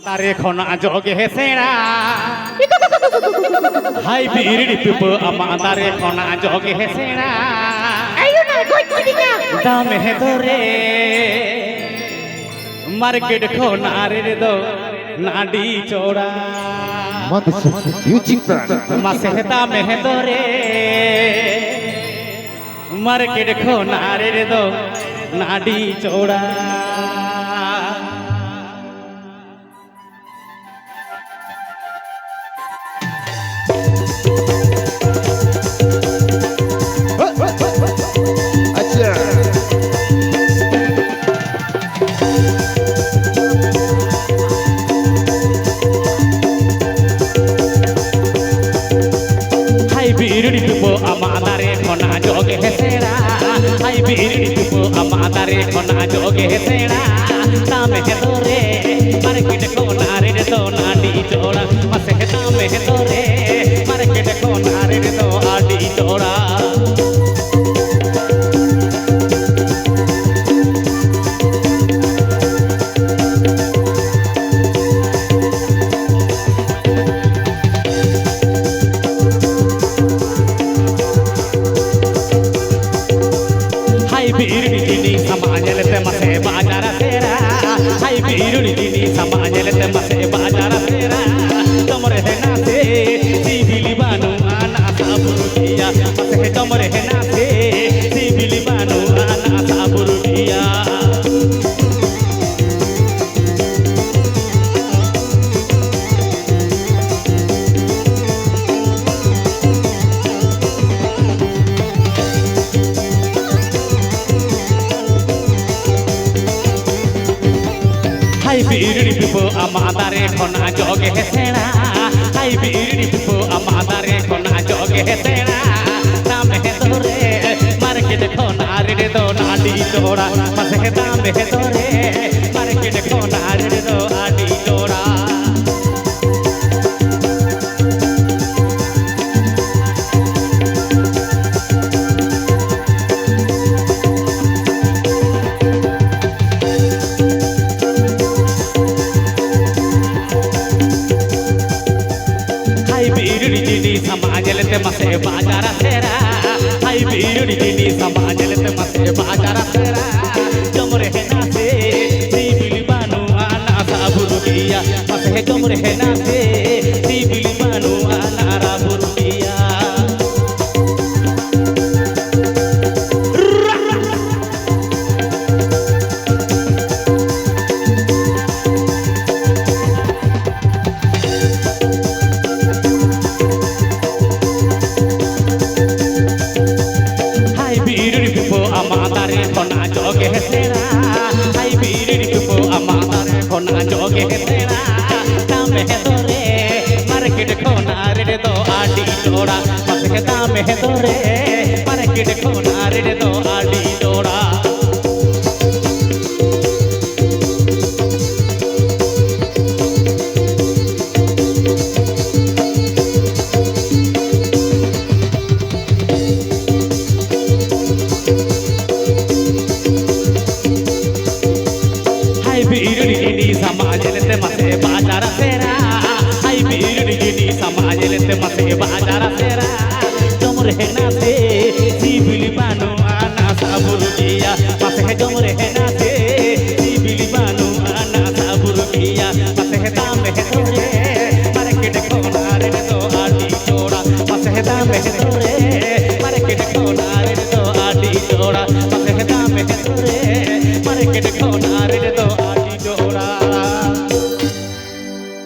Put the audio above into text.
তারে খনা জগে হেসেড়া হাই বিড়ি পিপ আমা তারে খনা জগে হেসেড়া আইও না কই দিকা দামে হে ধরে মার্কেট খনা রে দো নাডি চোড়া মিউজিক ব্যান্ড মাসে দামে হে ধরে মার্কেট খনা রে দো নাডি চোড়া আচ্ছা হাই বিড়ি পিপ আমা তারে খনা জগে হেসেড়া হাই বিড়ি পিপ আমা তারে খনা জগে হেসেড়া দামে হে ধরে মার্কেট খনা রে দো নাডি চোড়া মাসে দামে হে ধরে মার্কেট খনা রে দো আডি চোড়া बीरुड़ी दिनी समाजलते मसे बाजार तेरा हाय बीरुड़ी दिनी समाजलते मसे बाजार तेरा तमरे है नाते सिबिली बानु आना साबुरुटिया मसे तमरे है नाते सिबिली बानु आना साबुरुटिया हाय बीरुड़ी पिप आमा तारे खना जगे हेसेड़ा हाय बीरुड़ी पिप आमा तारे खना जगे हेसेड़ा दाम हे धरे मार्केट खना रे दो नाडी चोड़ा मसे दाम हे धरे मार्केट खना रे दो आडी चोड़ा बीरुड़ी दिनी समाजलते मसे बाजार तेरा हाय बीरुड़ी दिनी समाजलते मसे बाजार तेरा कमरे है नाते सिबिली बानु आना साबुरुटिया मसे कमरे है नाते सिबिली बानु आना राबुरुटिया आमा तारे खना जगे हेसेड़ा हाय बीरुड़ी पिप आमा तारे खना जगे हेसेड़ा दामे हे धरे मार्केट खना रे दो आडी चोड़ा मसे दामे हे धरे मार्केट खना रे दो आडी चोड़ा बीरुड़ी दिनी समाजलते मसे बाजार तेरा हाय बीरुड़ी दिनी समाजलते मसे बाजार तेरा